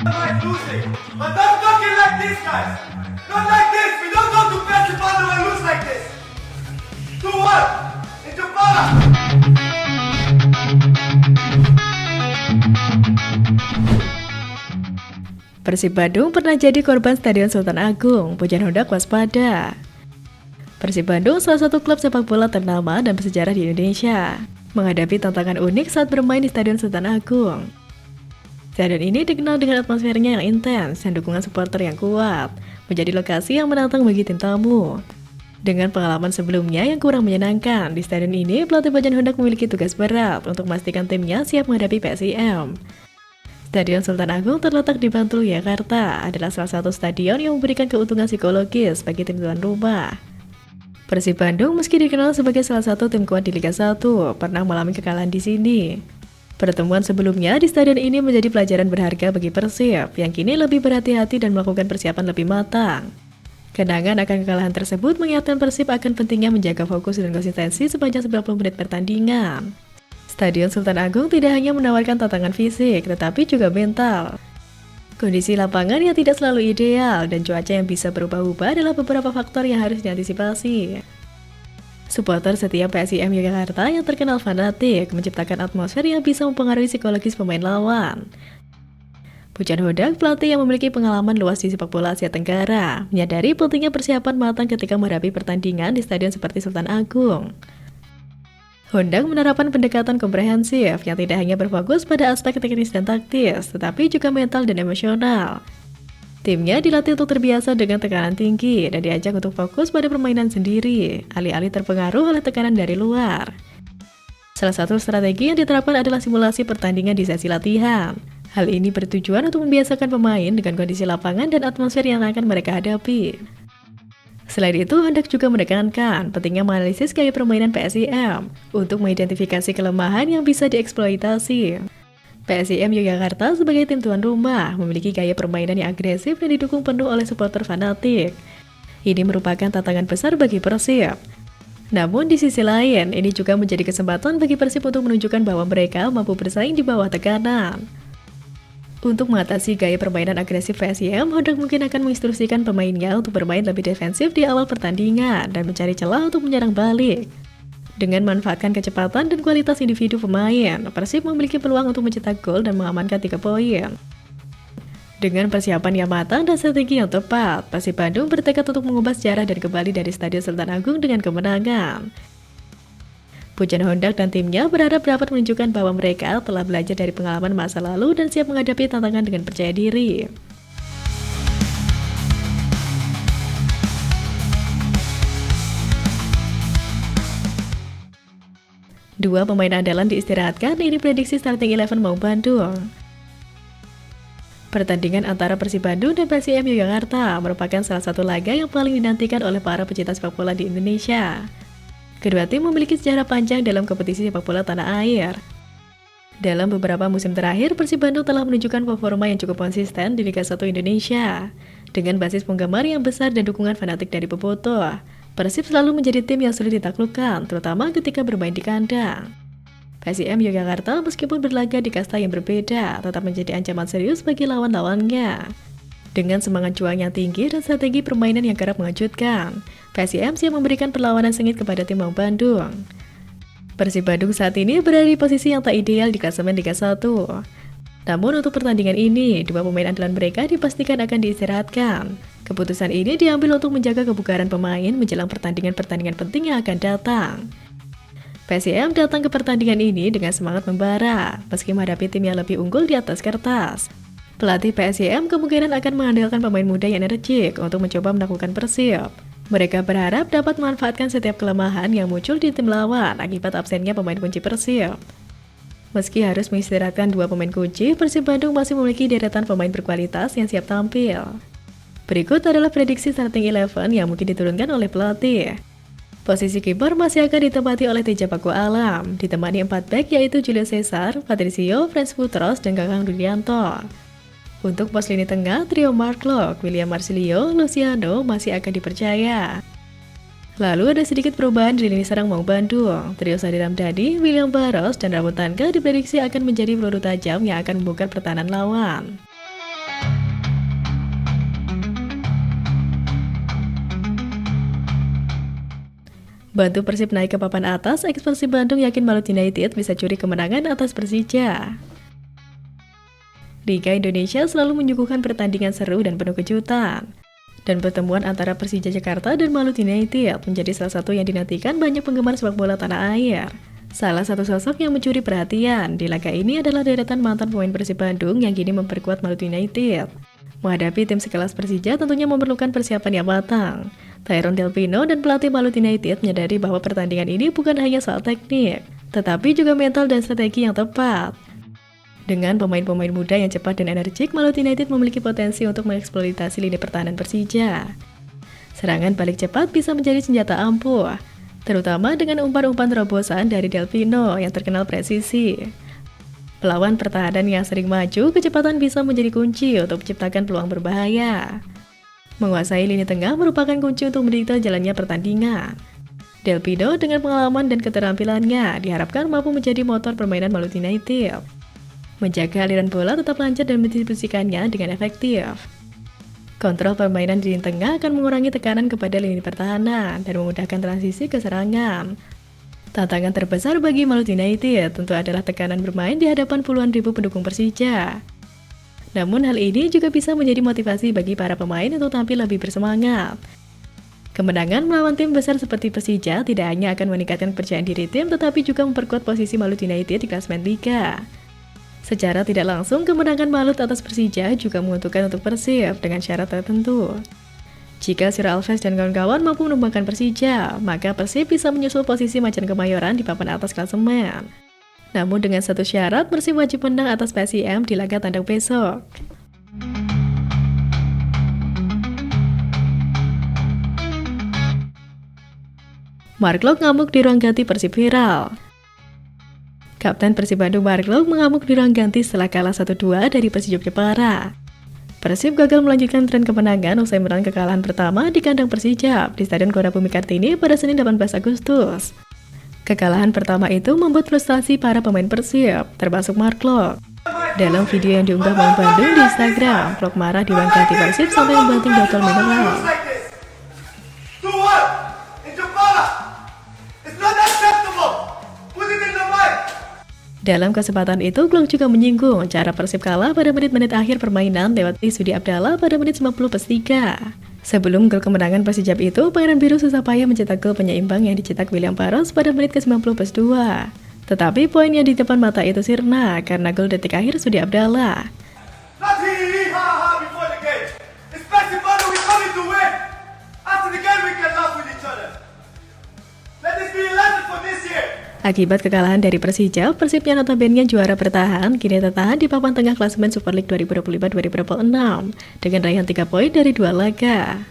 Like losing, but don't fucking like this, guys. Not like this. We don't go to bed if and lose like this. To what? Into power. Persib Bandung pernah jadi korban Stadion Sultan Agung, pujian Honda waspada. Persib Bandung salah satu klub sepak bola ternama dan bersejarah di Indonesia, menghadapi tantangan unik saat bermain di Stadion Sultan Agung. Stadion ini dikenal dengan atmosfernya yang intens dan dukungan supporter yang kuat, menjadi lokasi yang menantang bagi tim tamu. Dengan pengalaman sebelumnya yang kurang menyenangkan, di stadion ini pelatih Bojan Honda memiliki tugas berat untuk memastikan timnya siap menghadapi PSIM. Stadion Sultan Agung terletak di Bantul, Jakarta, adalah salah satu stadion yang memberikan keuntungan psikologis bagi tim tuan rumah. Persib Bandung meski dikenal sebagai salah satu tim kuat di Liga 1, pernah mengalami kekalahan di sini. Pertemuan sebelumnya di stadion ini menjadi pelajaran berharga bagi Persib, yang kini lebih berhati-hati dan melakukan persiapan lebih matang. Kenangan akan kekalahan tersebut mengingatkan Persib akan pentingnya menjaga fokus dan konsistensi sepanjang 90 menit pertandingan. Stadion Sultan Agung tidak hanya menawarkan tantangan fisik, tetapi juga mental. Kondisi lapangan yang tidak selalu ideal dan cuaca yang bisa berubah-ubah adalah beberapa faktor yang harus diantisipasi. Supporter setia PSIM Yogyakarta yang terkenal fanatik menciptakan atmosfer yang bisa mempengaruhi psikologis pemain lawan. Bojan Honda, pelatih yang memiliki pengalaman luas di sepak bola Asia Tenggara, menyadari pentingnya persiapan matang ketika menghadapi pertandingan di stadion seperti Sultan Agung. Honda menerapkan pendekatan komprehensif yang tidak hanya berfokus pada aspek teknis dan taktis, tetapi juga mental dan emosional. Timnya dilatih untuk terbiasa dengan tekanan tinggi dan diajak untuk fokus pada permainan sendiri, alih-alih terpengaruh oleh tekanan dari luar. Salah satu strategi yang diterapkan adalah simulasi pertandingan di sesi latihan. Hal ini bertujuan untuk membiasakan pemain dengan kondisi lapangan dan atmosfer yang akan mereka hadapi. Selain itu, hendak juga menekankan pentingnya menganalisis gaya permainan PSIM untuk mengidentifikasi kelemahan yang bisa dieksploitasi. PSIM Yogyakarta sebagai tim tuan rumah memiliki gaya permainan yang agresif dan didukung penuh oleh supporter fanatik. Ini merupakan tantangan besar bagi Persib. Namun di sisi lain, ini juga menjadi kesempatan bagi Persib untuk menunjukkan bahwa mereka mampu bersaing di bawah tekanan. Untuk mengatasi gaya permainan agresif PSIM, Honda mungkin akan menginstruksikan pemainnya untuk bermain lebih defensif di awal pertandingan dan mencari celah untuk menyerang balik. Dengan memanfaatkan kecepatan dan kualitas individu pemain, Persib memiliki peluang untuk mencetak gol dan mengamankan 3 poin. Dengan persiapan yang matang dan strategi yang tepat, Persib Bandung bertekad untuk mengubah sejarah dan kembali dari Stadion Sultan Agung dengan kemenangan. Bojan Honda dan timnya berharap dapat menunjukkan bahwa mereka telah belajar dari pengalaman masa lalu dan siap menghadapi tantangan dengan percaya diri. Dua pemain andalan diistirahatkan, ini prediksi starting 11 Maung Bandung. Pertandingan antara Persib Bandung dan PSIM Yogyakarta merupakan salah satu laga yang paling dinantikan oleh para pecinta sepak bola di Indonesia. Kedua tim memiliki sejarah panjang dalam kompetisi sepak bola tanah air. Dalam beberapa musim terakhir, Persib Bandung telah menunjukkan performa yang cukup konsisten di Liga 1 Indonesia. Dengan basis penggemar yang besar dan dukungan fanatik dari bobotoh, Persib selalu menjadi tim yang sulit ditaklukkan, terutama ketika bermain di kandang. PSIM Yogyakarta meskipun berlaga di kasta yang berbeda, tetap menjadi ancaman serius bagi lawan-lawannya. Dengan semangat juang yang tinggi dan strategi permainan yang kerap mengejutkan, PSIM siap memberikan perlawanan sengit kepada tim Maung Bandung. Persib Bandung saat ini berada di posisi yang tak ideal di klasemen Liga 1. Namun untuk pertandingan ini, dua pemain andalan mereka dipastikan akan diistirahatkan. Keputusan ini diambil untuk menjaga kebugaran pemain menjelang pertandingan-pertandingan penting yang akan datang. PSIM datang ke pertandingan ini dengan semangat membara, meski menghadapi tim yang lebih unggul di atas kertas. Pelatih PSIM kemungkinan akan mengandalkan pemain muda yang energik untuk mencoba menaklukkan Persib. Mereka berharap dapat memanfaatkan setiap kelemahan yang muncul di tim lawan akibat absennya pemain kunci Persib. Meski harus mengistirahatkan dua pemain kunci, Persib Bandung masih memiliki deretan pemain berkualitas yang siap tampil. Berikut adalah prediksi starting 11 yang mungkin diturunkan oleh pelatih. Posisi kiper masih akan ditempati oleh Teja Paku Alam, ditemani 4 back yaitu Julio Cesar, Patricio, Frans Putros, dan Kakang Rudianto. Untuk pos lini tengah, trio Mark Locke, William Marsilio, Luciano masih akan dipercaya. Lalu ada sedikit perubahan di lini serang Maung Bandung. Trio Sadi Ramdhani, William Barros, dan Ramon Tangga diprediksi akan menjadi peluru tajam yang akan membongkar pertahanan lawan. Bantu Persib naik ke papan atas, eks Persib Bandung yakin Malut United bisa curi kemenangan atas Persija. Liga Indonesia selalu menyuguhkan pertandingan seru dan penuh kejutan. Dan pertemuan antara Persija Jakarta dan Malut United menjadi salah satu yang dinantikan banyak penggemar sepak bola tanah air. Salah satu sosok yang mencuri perhatian di laga ini adalah deretan mantan pemain Persib Bandung yang kini memperkuat Malut United. Menghadapi tim sekelas Persija tentunya memerlukan persiapan yang matang. Tyrone Delpino dan pelatih Malut United menyadari bahwa pertandingan ini bukan hanya soal teknik, tetapi juga mental dan strategi yang tepat. Dengan pemain-pemain muda yang cepat dan energik, Malut United memiliki potensi untuk mengeksploitasi lini pertahanan Persija. Serangan balik cepat bisa menjadi senjata ampuh, terutama dengan umpan-umpan terobosan dari Delpino yang terkenal presisi. Melawan pertahanan yang sering maju, kecepatan bisa menjadi kunci untuk menciptakan peluang berbahaya. Menguasai lini tengah merupakan kunci untuk mendikte jalannya pertandingan. Delpino dengan pengalaman dan keterampilannya diharapkan mampu menjadi motor permainan Malut United. Menjaga aliran bola tetap lancar dan mendistribusikannya dengan efektif. Kontrol permainan di lini tengah akan mengurangi tekanan kepada lini pertahanan dan memudahkan transisi ke serangan. Tantangan terbesar bagi Malut United tentu adalah tekanan bermain di hadapan puluhan ribu pendukung Persija. Namun hal ini juga bisa menjadi motivasi bagi para pemain untuk tampil lebih bersemangat. Kemenangan melawan tim besar seperti Persija tidak hanya akan meningkatkan kepercayaan diri tim, tetapi juga memperkuat posisi Malut United di klasemen Liga. Secara tidak langsung, kemenangan Malut atas Persija juga menguntungkan untuk Persib dengan syarat tertentu. Jika Sir Alves dan kawan-kawan mampu menumbangkan Persija, maka Persib bisa menyusul posisi Macan Kemayoran di papan atas klasemen. Namun dengan satu syarat, Persib wajib menang atas PSIM di laga tandang besok. Mark Lok ngamuk di ruang ganti Persib viral. Kapten Persib Bandung Mark Lok mengamuk di ruang ganti setelah kalah 1-2 dari Persija Jepara. Persib gagal melanjutkan tren kemenangan usai menelan kekalahan pertama di kandang Persija di Stadion Gelora Bumi Kartini pada Senin 18 Agustus. Kekalahan pertama itu membuat frustasi para pemain Persib, termasuk Mark Lok. Dalam video yang diunggah Maung Bandung di Instagram, Lok marah di ruang ganti Persib sampai membanting botol mineral. Dalam kesempatan itu, Glok juga menyinggung cara Persib kalah pada menit-menit akhir permainan lewat Sudi Abdallah pada menit 90+3. Sebelum gol kemenangan Persijap itu, Pangeran Biru susah payah mencetak gol penyeimbang yang dicetak William Barros pada menit ke-90+2. Tetapi poin yang di depan mata itu sirna karena gol detik akhir Sudi Abdallah. Akibat kekalahan dari Persija, Persib yang notabene juara bertahan kini tertahan di papan tengah klasemen Super League 2025-2026 dengan raihan 3 poin dari 2 laga.